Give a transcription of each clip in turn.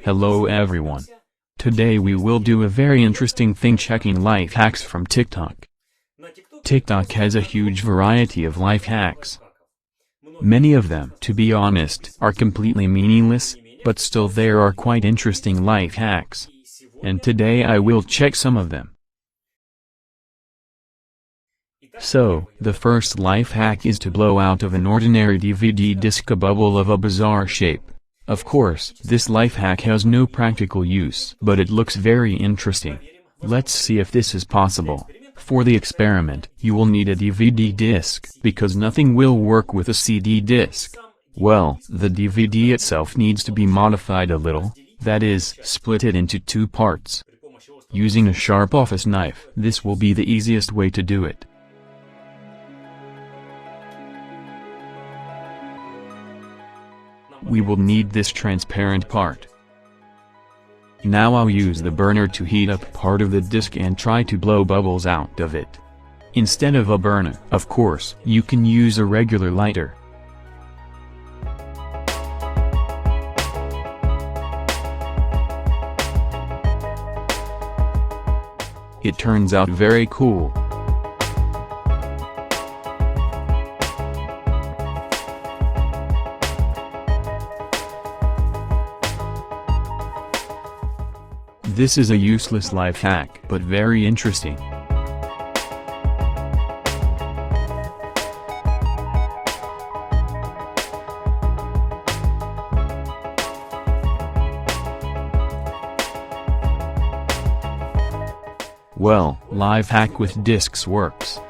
Hello everyone. Today we will do a very interesting thing, checking life hacks from TikTok. TikTok has a huge variety of life hacks. Many of them, to be honest, are completely meaningless, but still there are quite interesting life hacks. And today I will check some of them. So, the first life hack is to blow out of an ordinary DVD disc a bubble of a bizarre shape. Of course, this life hack has no practical use, but it looks very interesting. Let's see if this is possible. For the experiment, you will need a DVD disc, because nothing will work with a CD disc. Well, the DVD itself needs to be modified a little, that is, split it into two parts. Using a sharp office knife, this will be the easiest way to do it. We will need this transparent part. Now I'll use the burner to heat up part of the disc and try to blow bubbles out of it. Instead of a burner, of course, you can use a regular lighter. It turns out very cool. This is a useless life hack, but very interesting. Well, life hack with discs works.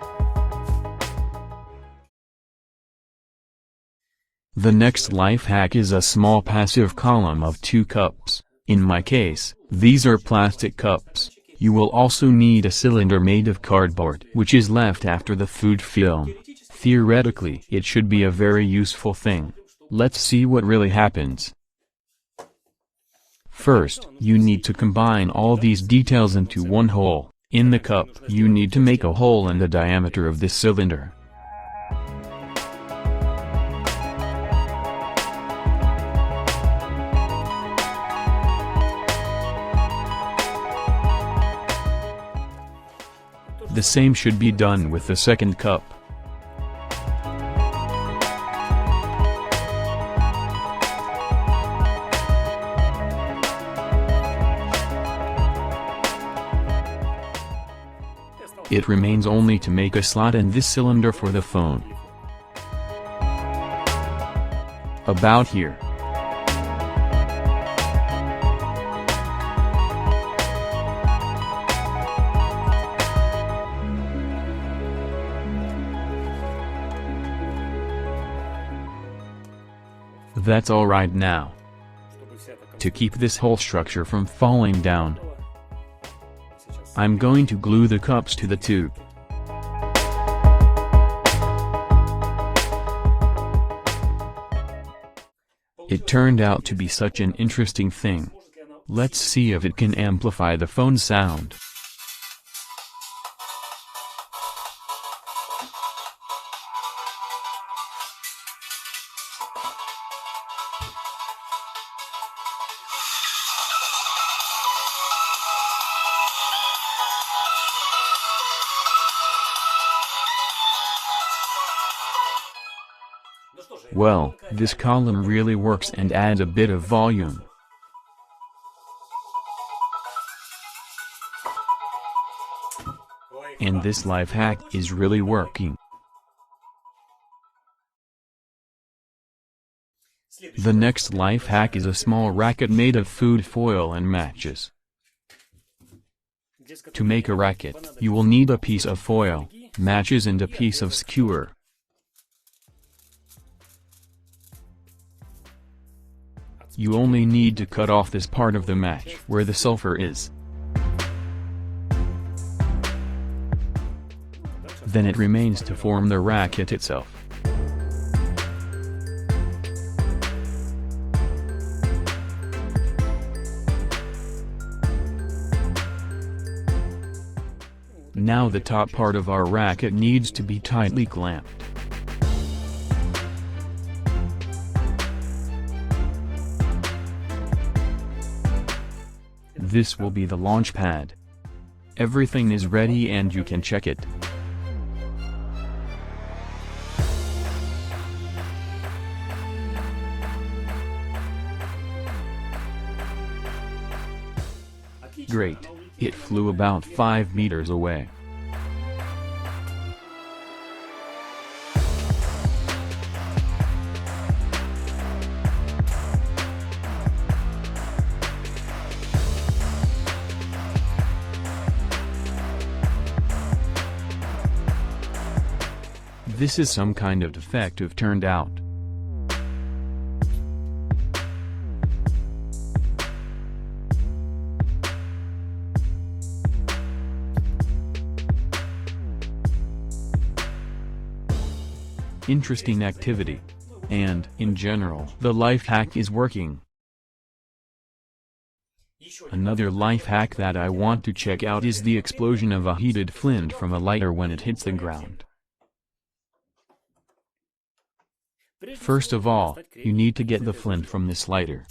The next life hack is a small passive column of 2 cups. In my case, these are plastic cups. You will also need a cylinder made of cardboard, which is left after the food film. Theoretically, it should be a very useful thing. Let's see what really happens. First, you need to combine all these details into one hole. In the cup, you need to make a hole in the diameter of this cylinder. The same should be done with the second cup. It remains only to make a slot in this cylinder for the phone. About here. That's all right now. To keep this whole structure from falling down, I'm going to glue the cups to the tube. It turned out to be such an interesting thing. Let's see if it can amplify the phone sound. Well, this column really works and adds a bit of volume. And this life hack is really working. The next life hack is a small racket made of food foil and matches. To make a racket, you will need a piece of foil, matches and a piece of skewer. You only need to cut off this part of the match, where the sulfur is. Then it remains to form the racket itself. Now the top part of our racket needs to be tightly clamped. This will be the launch pad. Everything is ready and you can check it. Great, it flew about 5 meters away. This is some kind of defective turned out. Interesting activity. And, in general, the life hack is working. Another life hack that I want to check out is the explosion of a heated flint from a lighter when it hits the ground. First of all, you need to get the flint from this lighter.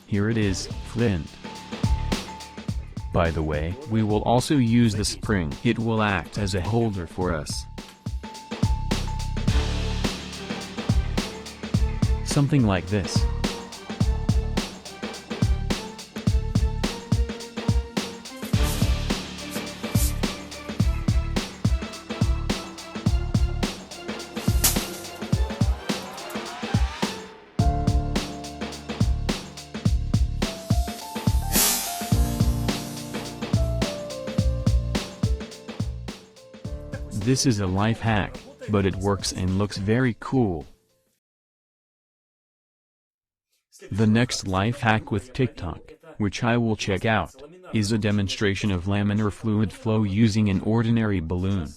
Here it is, flint. By the way, we will also use the spring. It will act as a holder for us. Something like this. This is a life hack, but it works and looks very cool. The next life hack with TikTok, which I will check out, is a demonstration of laminar fluid flow using an ordinary balloon.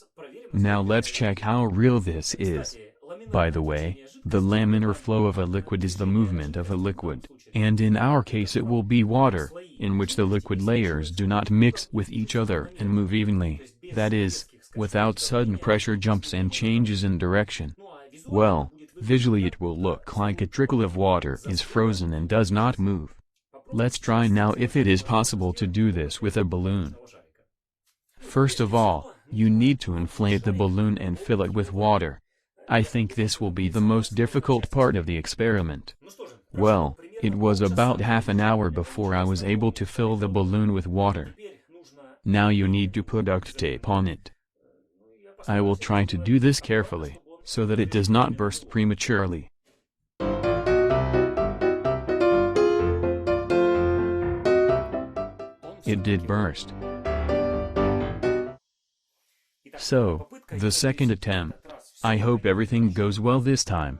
Now let's check how real this is. By the way, the laminar flow of a liquid is the movement of a liquid, and in our case it will be water, in which the liquid layers do not mix with each other and move evenly, that is, without sudden pressure jumps and changes in direction. Well, visually it will look like a trickle of water is frozen and does not move. Let's try now if it is possible to do this with a balloon. First of all, you need to inflate the balloon and fill it with water. I think this will be the most difficult part of the experiment. Well, it was about half an hour before I was able to fill the balloon with water. Now you need to put duct tape on it. I will try to do this carefully, so that it does not burst prematurely. It did burst. So, the second attempt. I hope everything goes well this time.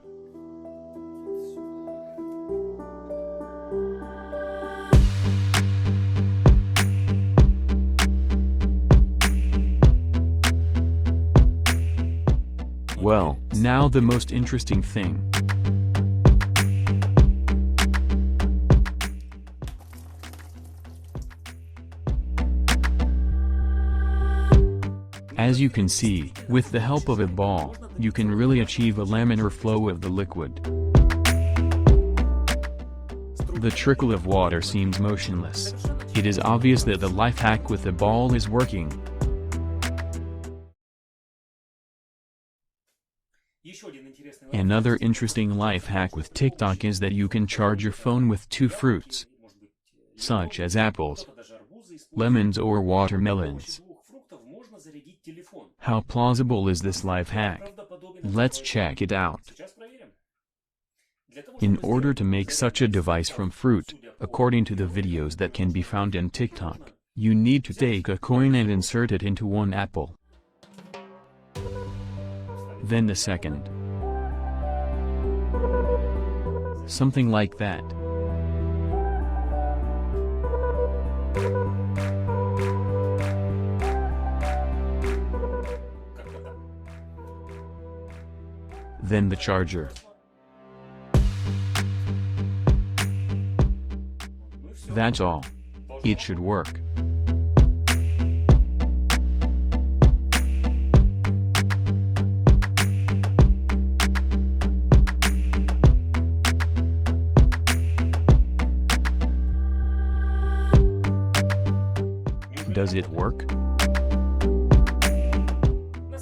Well, now the most interesting thing. As you can see, with the help of a ball, you can really achieve a laminar flow of the liquid. The trickle of water seems motionless. It is obvious that the life hack with the ball is working. Another interesting life hack with TikTok is that you can charge your phone with 2 fruits, such as apples, lemons or watermelons. How plausible is this life hack? Let's check it out. In order to make such a device from fruit, according to the videos that can be found in TikTok, you need to take a coin and insert it into one apple. Then the second. Something like that. Then the charger. That's all. It should work. Does it work?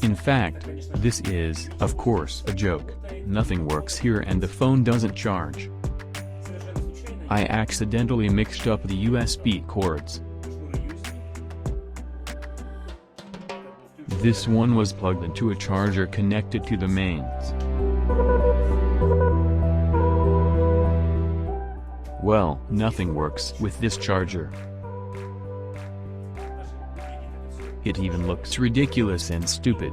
In fact, this is, of course, a joke. Nothing works here and the phone doesn't charge. I accidentally mixed up the USB cords. This one was plugged into a charger connected to the mains. Well, nothing works with this charger. It even looks ridiculous and stupid.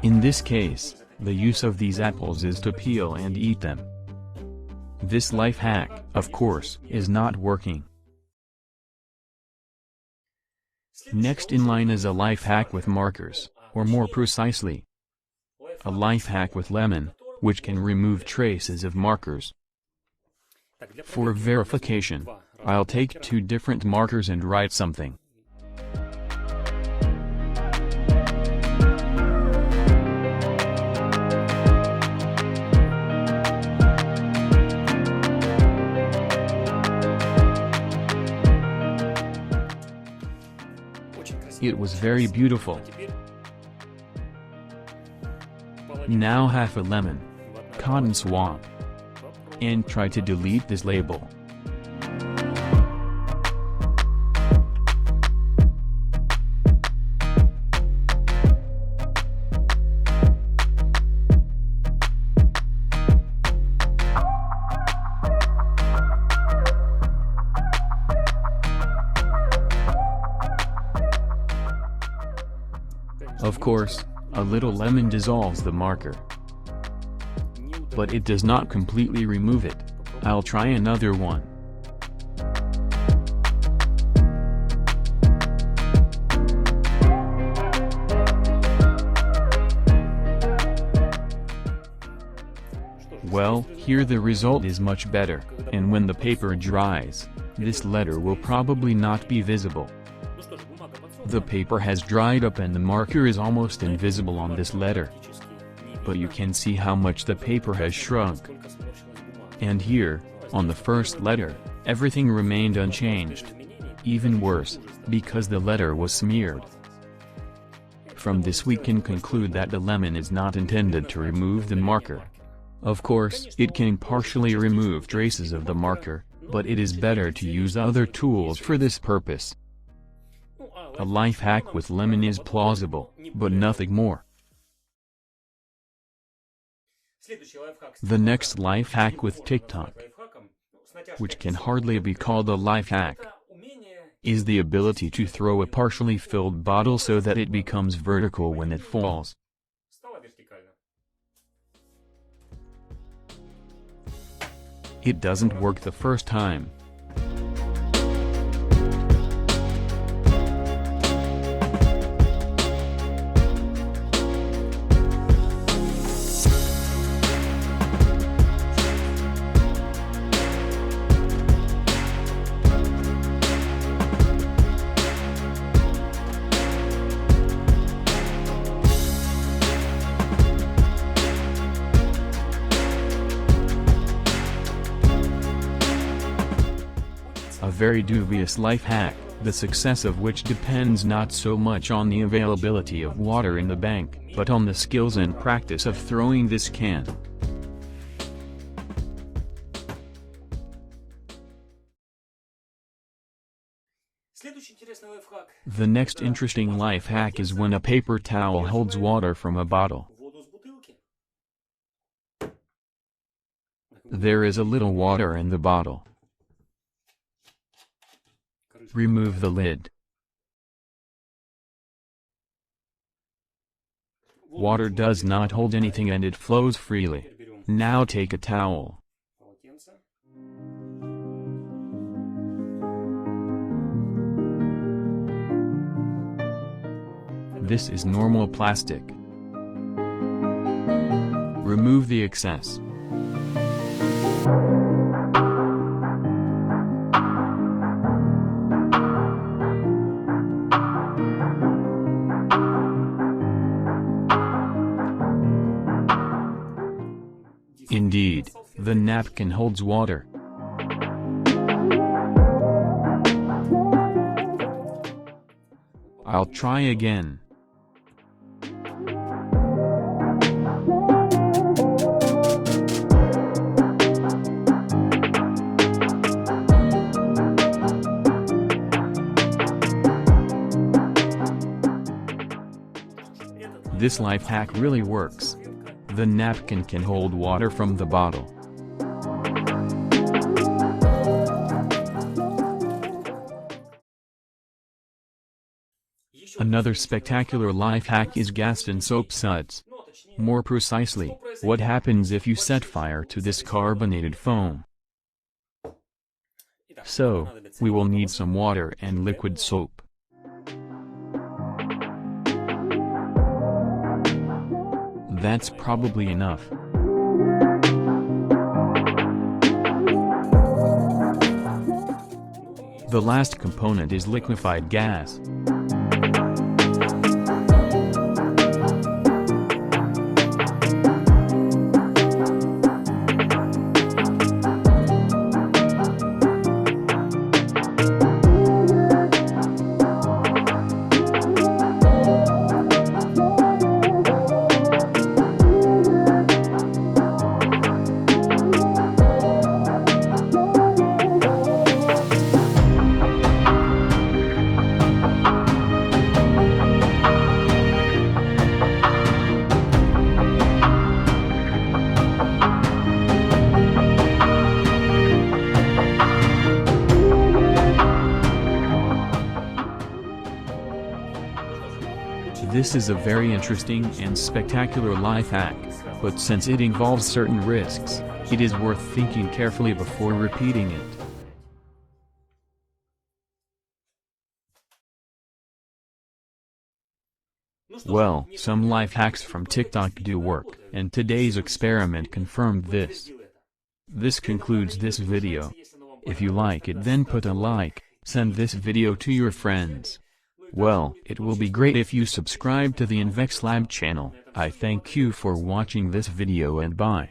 In this case, the use of these apples is to peel and eat them. This life hack, of course, is not working. Next in line is a life hack with markers, or more precisely, a life hack with lemon, which can remove traces of markers. For verification, I'll take 2 different markers and write something. It was very beautiful. Now half a lemon, cotton swab, and try to delete this label. Of course, a little lemon dissolves the marker, but it does not completely remove it. I'll try another one. Well, here the result is much better, and when the paper dries, this letter will probably not be visible. The paper has dried up and the marker is almost invisible on this letter. But you can see how much the paper has shrunk. And here, on the first letter, everything remained unchanged. Even worse, because the letter was smeared. From this we can conclude that the lemon is not intended to remove the marker. Of course, it can partially remove traces of the marker, but it is better to use other tools for this purpose. A life hack with lemon is plausible, but nothing more. The next life hack with TIK TOK, which can hardly be called a life hack, is the ability to throw a partially filled bottle so that it becomes vertical when it falls. It doesn't work the first time. A very dubious life hack, the success of which depends not so much on the availability of water in the bank, but on the skills and practice of throwing this can. The next interesting life hack is when a paper towel holds water from a bottle. There is a little water in the bottle. Remove the lid. Water does not hold anything and it flows freely. Now take a towel. This is normal plastic. Remove the excess. Indeed, the napkin holds water. I'll try again. This life hack really works. The napkin can hold water from the bottle. Another spectacular life hack is gas and soap suds. More precisely, what happens if you set fire to this carbonated foam? So, we will need some water and liquid soap. That's probably enough. The last component is liquefied gas. This is a very interesting and spectacular life hack, but since it involves certain risks, it is worth thinking carefully before repeating it. Well, some life hacks from TikTok do work, and today's experiment confirmed this. This concludes this video. If you like it, then put a like, send this video to your friends. Well, it will be great if you subscribe to the Invexlab channel. I thank you for watching this video and bye.